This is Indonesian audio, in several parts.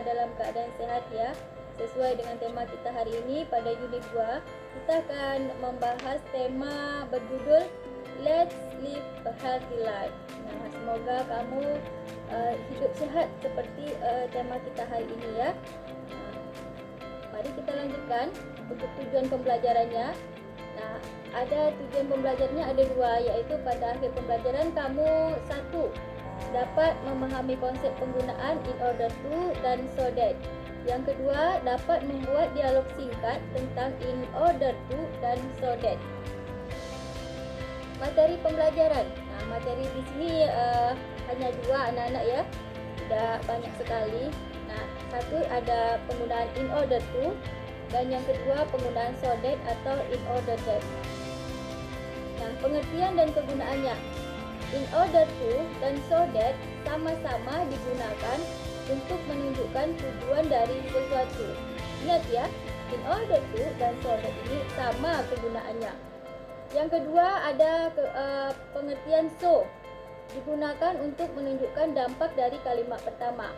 dalam keadaan sehat ya. Sesuai dengan tema kita hari ini pada unit 2, kita akan membahas tema berjudul Let's Live a Healthy Life. Nah, semoga kamu hidup sehat seperti tema kita hari ini ya. Mari kita lanjutkan untuk tujuan pembelajarannya. Nah, ada tujuan pembelajarannya ada 2, yaitu pada akhir pembelajaran kamu 1 dapat memahami konsep penggunaan in order to dan so that. Yang kedua, dapat membuat dialog singkat tentang in order to dan so that. Materi pembelajaran. Nah, materi di sini hanya 2 anak-anak ya. Tidak banyak sekali. Nah, 1 ada penggunaan in order to dan yang kedua penggunaan so that atau in order that. Nah, pengertian dan kegunaannya. In order to dan so that sama-sama digunakan untuk menunjukkan tujuan dari sesuatu. Ingat ya, in order to dan so that ini sama kegunaannya. Yang kedua ada pengertian so, digunakan untuk menunjukkan dampak dari kalimat pertama.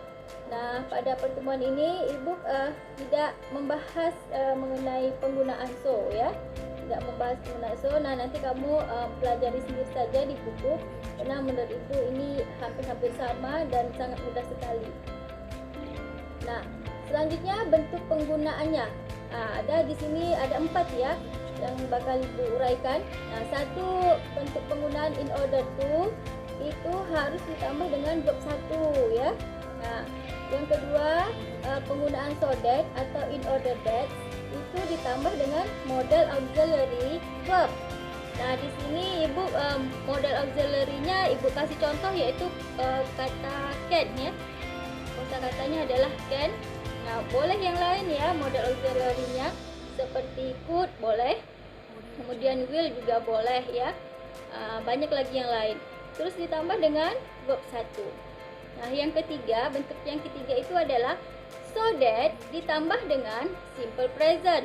Nah, pada pertemuan ini Ibu tidak membahas mengenai penggunaan so ya. Tidak membahas penggunaan so. Nah, nanti kamu pelajari sendiri saja di buku. Karena menurut Ibu ini hampir-hampir sama dan sangat mudah sekali. Nah, selanjutnya bentuk penggunaannya. Ada di sini ada 4 ya yang bakal Ibu uraikan. Nah, 1 bentuk penggunaan in order to itu harus ditambah dengan verb 1 ya. Nah, yang kedua penggunaan so that atau in order that itu ditambah dengan model auxiliary verb. Nah, di sini Ibu model auxiliary-nya Ibu kasih contoh yaitu kata can ya. Kosakatanya adalah can. Nah, boleh yang lain ya model auxiliary-nya seperti could boleh. Kemudian will juga boleh ya. Banyak lagi yang lain. Terus ditambah dengan verb 1. Nah, yang ketiga, bentuk yang ketiga itu adalah so that ditambah dengan simple present.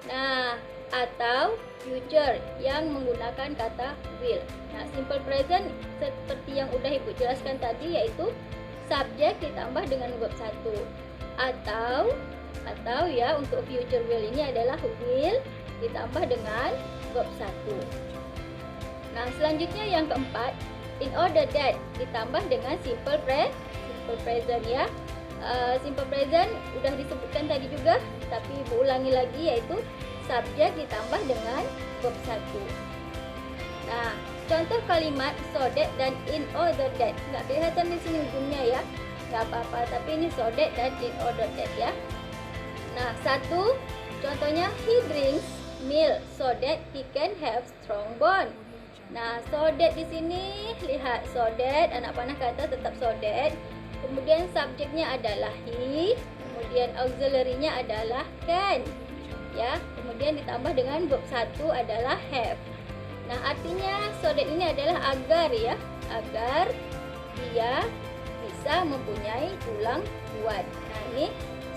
Nah, atau future yang menggunakan kata will. Nah, simple present seperti yang udah Ibu jelaskan tadi yaitu subjek ditambah dengan verb 1. Atau ya untuk future will ini adalah will ditambah dengan verb 1. Nah, selanjutnya yang keempat, in order that ditambah dengan simple present ya. Simple present udah disebutkan tadi juga, tapi Ibu ulangi lagi yaitu subjek ditambah dengan verb 1. Nah, contoh kalimat so that dan in order that. Nggak kelihatan di sini ujungnya ya. Nggak apa-apa, tapi ini so that dan in order that ya. Nah, 1 contohnya he drinks milk so that he can have strong bone. Nah, so that di sini lihat so that, anak panah kata tetap so that. Kemudian subjeknya adalah he, kemudian auxiliary-nya adalah can. Ya, kemudian ditambah dengan verb 1 adalah have. Nah, artinya so that ini adalah agar ya, agar dia bisa mempunyai tulang kuat. Nah, ini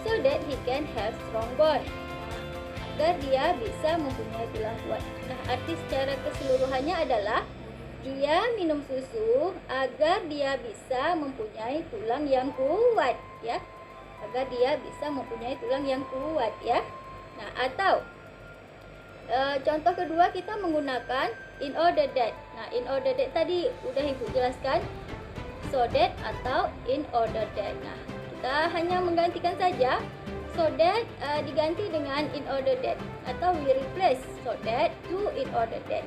so that he can have strong bone. Agar dia bisa mempunyai tulang kuat. Nah, arti secara keseluruhannya adalah dia minum susu agar dia bisa mempunyai tulang yang kuat ya. Agar dia bisa mempunyai tulang yang kuat ya. Nah, atau contoh kedua kita menggunakan in order that. Nah, in order that tadi udah Ibu jelaskan so that atau in order that. Nah, kita hanya menggantikan saja so that diganti dengan in order that atau we replace so that to in order that.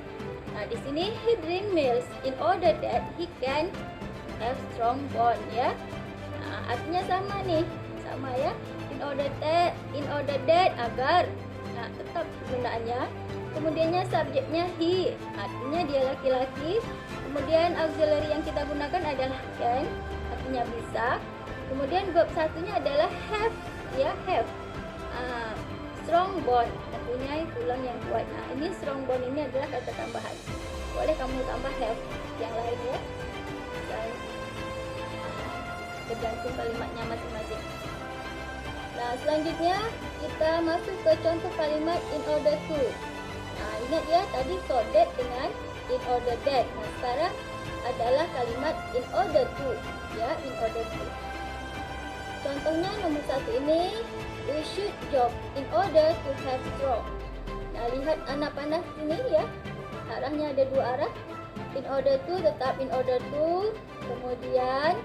Nah, di sini he drink milk in order that he can have strong bone ya. Nah, artinya sama nih, sama ya. In order that agar. Nah, tetap penggunaannya. Kemudiannya subjeknya he, artinya dia laki-laki. Kemudian auxiliary yang kita gunakan adalah can, artinya bisa. Kemudian verb satunya adalah have ya, have. Strong bone, mempunyai tulang yang kuat. Nah, ini strong bone ini adalah kata tambahan. Boleh kamu tambah have yang lain ya. Dan tergantung kalimatnya masing-masing. Nah, selanjutnya kita masuk ke contoh kalimat in order to. Nah, ingat ya tadi so that dengan in order that. Nah, sekarang adalah kalimat in order to ya, in order to. contohnya nomor 1 ini, we should jog in order to have strong. Nah, lihat anak panah sini ya, arahnya ada 2 arah. In order to, tetap in order to, kemudian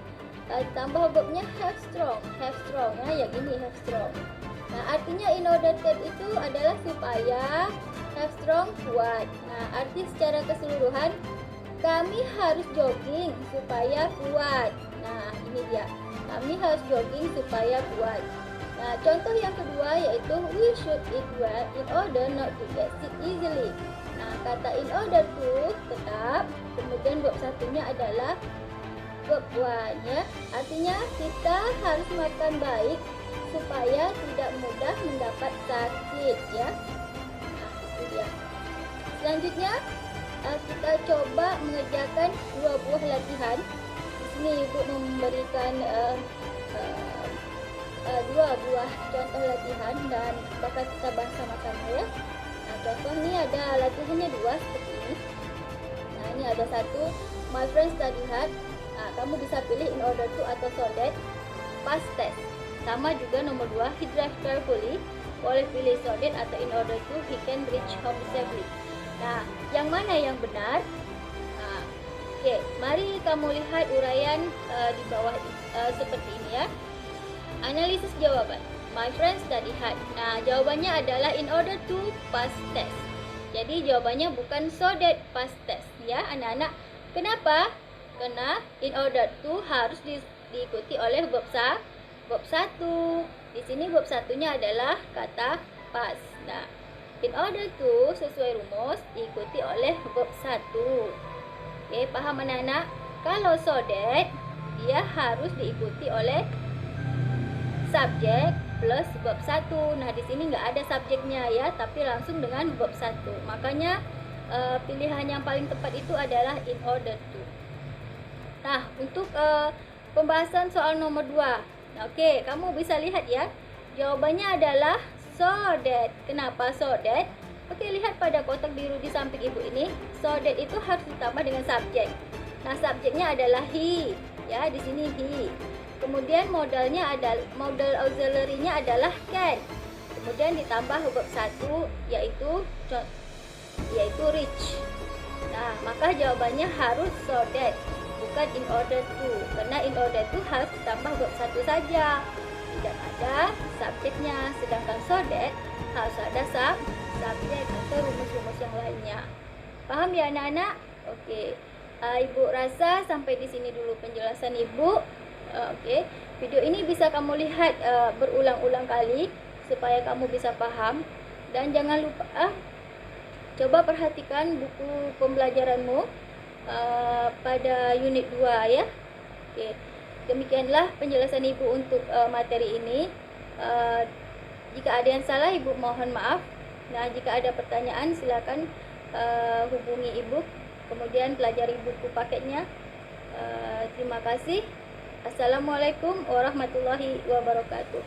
tambah verbnya have strong ya, yang ini have strong. Nah, artinya in order to itu adalah supaya, have strong kuat. Nah, arti secara keseluruhan, kami harus jogging supaya kuat. Nah, ini dia, kami harus jogging supaya kuat. Nah, contoh yang kedua yaitu we should eat well in order not to get sick easily. Nah, kata in order to tetap, kemudian verb satunya adalah verb one ya. Artinya kita harus makan baik supaya tidak mudah mendapat sakit ya. Nah, itu dia. Selanjutnya kita coba mengerjakan 2 buah latihan. Di sini Ibu memberikan 2 buah contoh latihan dan bakal kita bahas sama-sama ya. Nah, contoh ini ada latihannya 2 seperti ini. Nah, ini ada 1, my friends study hard. Nah, kamu bisa pilih in order to atau so that, past tense. Sama juga nomor 2, he drive carefully. Boleh pilih so that atau in order to, he can reach home safely. Nah, yang mana yang benar? Nah, oke, mari kamu lihat uraian di bawah seperti ini ya. Analisis jawaban. My friends study hard. Nah, jawabannya adalah in order to, past tense. Jadi jawabannya bukan so that, past tense ya anak-anak. Kenapa? Karena in order to harus diikuti oleh verb 1. Di sini verb satunya adalah kata past. Nah, in order to sesuai rumus diikuti oleh verb 1. Oke, paham anak-anak? Kalau so that dia harus diikuti oleh subjek plus verb 1. Nah, di sini nggak ada subjeknya ya, tapi langsung dengan verb 1. Makanya pilihan yang paling tepat itu adalah in order to. Nah, untuk pembahasan soal nomor 2. Oke, kamu bisa lihat ya. Jawabannya adalah so that. Kenapa so that? Oke, lihat pada kotak biru di samping Ibu ini. So that itu harus ditambah dengan subjek. Nah, subjeknya adalah he. Ya, di sini he. Kemudian modal auxiliary-nya adalah can. Kemudian ditambah verb 1 yaitu reach. Nah, maka jawabannya harus so that, bukan in order to. Karena in order to harus ditambah verb 1 saja. Tidak ada subjeknya. Sedangkan so that harus ada subjek atau rumus-rumus yang lainnya. Paham ya anak-anak? Oke. Ibu rasa sampai di sini dulu penjelasan Ibu. Oke, video ini bisa kamu lihat berulang-ulang kali supaya kamu bisa paham. Dan jangan lupa coba perhatikan buku pembelajaranmu pada unit 2 ya. Oke, demikianlah penjelasan Ibu untuk materi ini. Jika ada yang salah Ibu mohon maaf. Nah, jika ada pertanyaan silakan hubungi Ibu, kemudian pelajari buku paketnya. Terima kasih. Assalamualaikum warahmatullahi wabarakatuh.